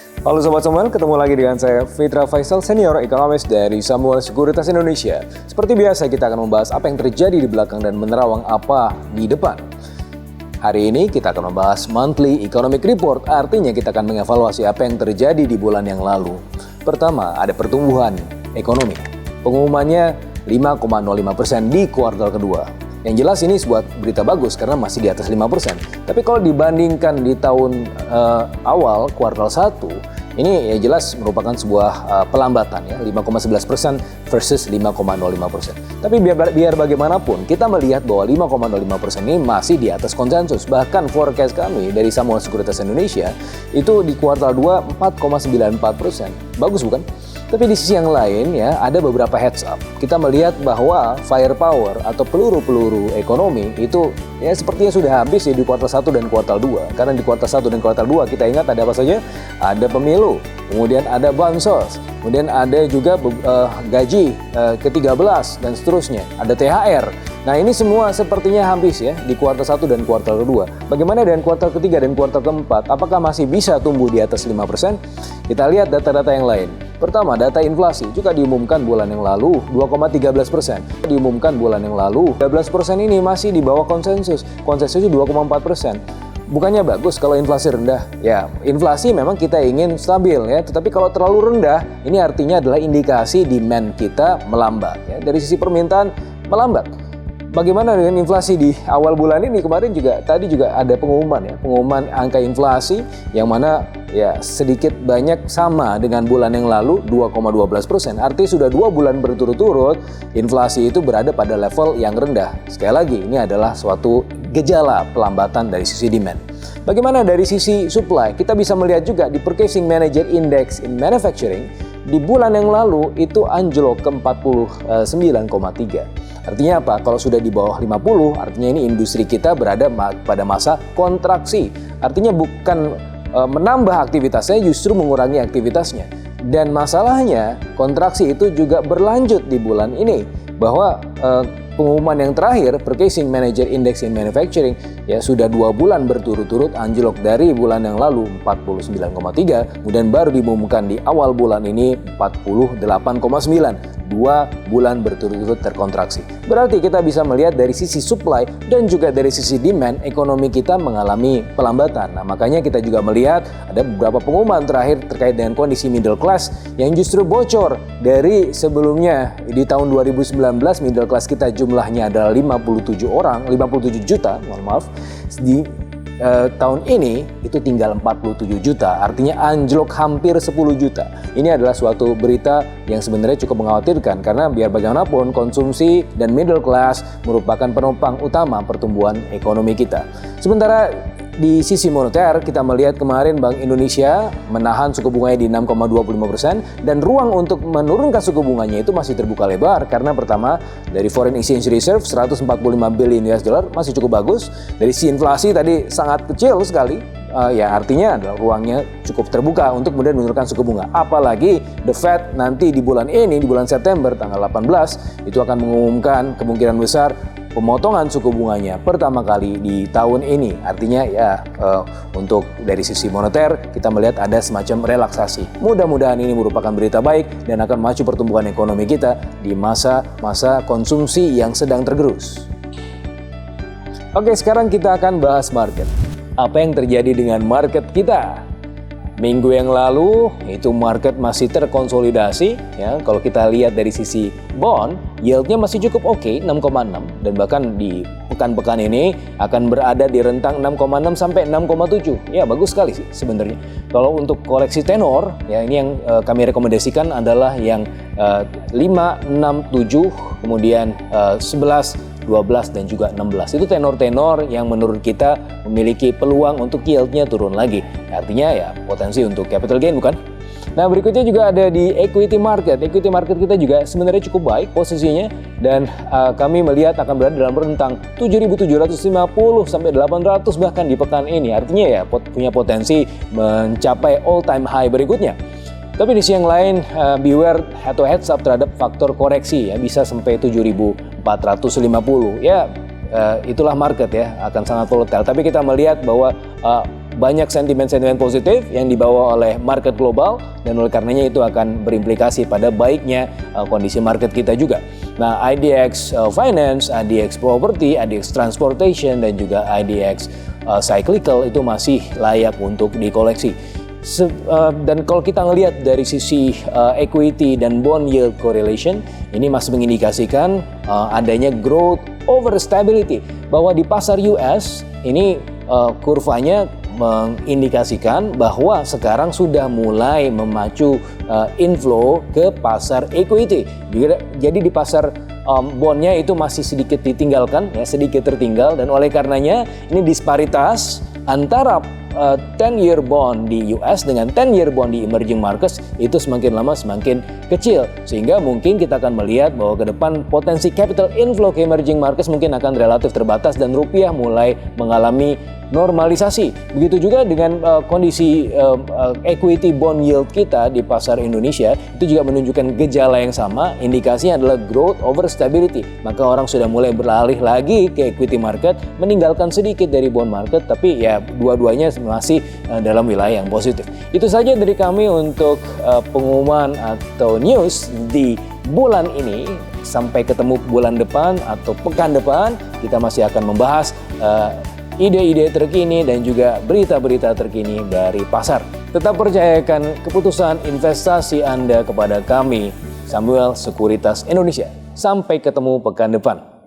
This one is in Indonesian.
Halo Sobat Semuanya, ketemu lagi dengan saya Fitra Faisal, Senior Ekonomis dari Samuel Sekuritas Indonesia. Seperti biasa kita akan membahas apa yang terjadi di belakang dan menerawang apa di depan. Hari ini kita akan membahas Monthly Economic Report, artinya kita akan mengevaluasi apa yang terjadi di bulan yang lalu. Pertama, ada pertumbuhan ekonomi. Pengumumannya 5,05% di kuartal kedua. Yang jelas ini sebuah berita bagus karena masih di atas 5%. Tapi kalau dibandingkan di tahun awal kuartal 1, ini ya jelas merupakan sebuah pelambatan ya, 5,11% versus 5,05%. Tapi biar bagaimanapun kita melihat bahwa 5,05% ini masih di atas konsensus. Bahkan forecast kami dari Samuel Sekuritas Indonesia itu di kuartal 2 4,94%. Bagus bukan? Tapi di sisi yang lain ya ada beberapa heads up. Kita melihat bahwa firepower atau peluru-peluru ekonomi itu ya sepertinya sudah habis ya di kuartal 1 dan kuartal 2. Karena di kuartal 1 dan kuartal 2 kita ingat ada apa saja? Ada pemilu, kemudian ada bansos, kemudian ada juga gaji ke-13 dan seterusnya. Ada THR. Nah ini semua sepertinya habis ya di kuartal 1 dan kuartal kedua. Bagaimana dengan kuartal ketiga dan kuartal keempat? Apakah masih bisa tumbuh di atas 5%? Kita lihat data-data yang lain. Pertama, data inflasi juga diumumkan bulan yang lalu 2,13%. Diumumkan bulan yang lalu 13% ini masih di bawah konsensus. Konsensus 2,4%. Bukannya bagus kalau inflasi rendah? Ya, inflasi memang kita ingin stabil ya, tetapi kalau terlalu rendah, ini artinya adalah indikasi demand kita melambat ya. Dari sisi permintaan melambat. Bagaimana dengan inflasi di awal bulan ini? Kemarin tadi juga ada pengumuman angka inflasi yang mana ya sedikit banyak sama dengan bulan yang lalu 2,12%. Artinya sudah 2 bulan berturut-turut inflasi itu berada pada level yang rendah. Sekali lagi ini adalah suatu gejala pelambatan dari sisi demand. Bagaimana dari sisi supply? Kita bisa melihat juga di Purchasing Manager Index in Manufacturing di bulan yang lalu itu anjlok ke 49,3. Artinya apa? Kalau sudah di bawah 50, artinya ini industri kita berada pada masa kontraksi. Artinya bukan menambah aktivitasnya, justru mengurangi aktivitasnya. Dan masalahnya, kontraksi itu juga berlanjut di bulan ini. Bahwa pengumuman yang terakhir, Purchasing Manager Index in Manufacturing, ya sudah 2 bulan berturut-turut anjlok dari bulan yang lalu 49,3, kemudian baru diumumkan di awal bulan ini 48,9. 2 bulan berturut-turut terkontraksi. Berarti kita bisa melihat dari sisi supply dan juga dari sisi demand, ekonomi kita mengalami pelambatan. Nah, makanya kita juga melihat ada beberapa pengumuman terakhir terkait dengan kondisi middle class yang justru bocor dari sebelumnya. Di tahun 2019 middle class kita jumlahnya adalah 57 juta, mohon maaf. Di tahun ini itu tinggal 47 juta, artinya anjlok hampir 10 juta. Ini adalah suatu berita yang sebenarnya cukup mengkhawatirkan karena biar bagaimanapun konsumsi dan middle class merupakan penopang utama pertumbuhan ekonomi kita. Sementara di sisi moneter, kita melihat kemarin Bank Indonesia menahan suku bunganya di 6,25% dan ruang untuk menurunkan suku bunganya itu masih terbuka lebar karena pertama dari foreign exchange reserve 145 billion US dollar masih cukup bagus. Dari sisi inflasi tadi sangat kecil sekali. Ya artinya adalah ruangnya cukup terbuka untuk kemudian menurunkan suku bunga. Apalagi The Fed nanti di bulan ini, di bulan September tanggal 18 itu akan mengumumkan kemungkinan besar pemotongan suku bunganya pertama kali di tahun ini. Artinya ya untuk dari sisi moneter kita melihat ada semacam relaksasi. Mudah-mudahan ini merupakan berita baik dan akan maju pertumbuhan ekonomi kita di masa-masa konsumsi yang sedang tergerus. Oke, sekarang kita akan bahas market. Apa yang terjadi dengan market kita? Minggu yang lalu itu market masih terkonsolidasi ya. Kalau kita lihat dari sisi bond, yieldnya masih cukup oke, 6,6 dan bahkan di pekan-pekan ini akan berada di rentang 6,6 sampai 6,7. Ya bagus sekali sih sebenarnya. Kalau untuk koleksi tenor ya ini yang kami rekomendasikan adalah yang 5, 6, 7, kemudian 11, 12 dan juga 16. Itu tenor-tenor yang menurut kita memiliki peluang untuk yieldnya turun lagi. Artinya ya potensi untuk capital gain bukan? Nah berikutnya juga ada di equity market. Equity market kita juga sebenarnya cukup baik posisinya dan kami melihat akan berada dalam rentang 7.750 sampai 800 bahkan di pekan ini. Artinya ya punya potensi mencapai all time high berikutnya. Tapi di sisi yang lain, beware atau heads up terhadap faktor koreksi ya, bisa sampai 7.450 ya, itulah market ya, akan sangat volatile. Tapi kita melihat bahwa banyak sentimen-sentimen positif yang dibawa oleh market global dan oleh karenanya itu akan berimplikasi pada baiknya kondisi market kita juga. Nah, IDX Finance, IDX Property, IDX Transportation dan juga IDX Cyclical itu masih layak untuk dikoleksi. Dan kalau kita ngelihat dari sisi equity dan bond yield correlation, ini masih mengindikasikan adanya growth over stability, bahwa di pasar US ini kurvanya mengindikasikan bahwa sekarang sudah mulai memacu inflow ke pasar equity. Jadi di pasar bondnya itu masih sedikit ditinggalkan, ya, sedikit tertinggal, dan oleh karenanya ini disparitas antara 10-year bond di US dengan 10-year bond di emerging markets itu semakin lama semakin kecil, sehingga mungkin kita akan melihat bahwa ke depan potensi capital inflow ke emerging markets mungkin akan relatif terbatas dan rupiah mulai mengalami normalisasi. Begitu juga dengan kondisi equity bond yield kita di pasar Indonesia itu juga menunjukkan gejala yang sama, indikasinya adalah growth over stability. Maka orang sudah mulai beralih lagi ke equity market, meninggalkan sedikit dari bond market, tapi ya dua-duanya masih dalam wilayah yang positif. Itu saja dari kami untuk pengumuman atau news di bulan ini. Sampai ketemu bulan depan atau pekan depan, kita masih akan membahas ide-ide terkini dan juga berita-berita terkini dari pasar. Tetap percayakan keputusan investasi Anda kepada kami, Samuel Sekuritas Indonesia. Sampai ketemu pekan depan.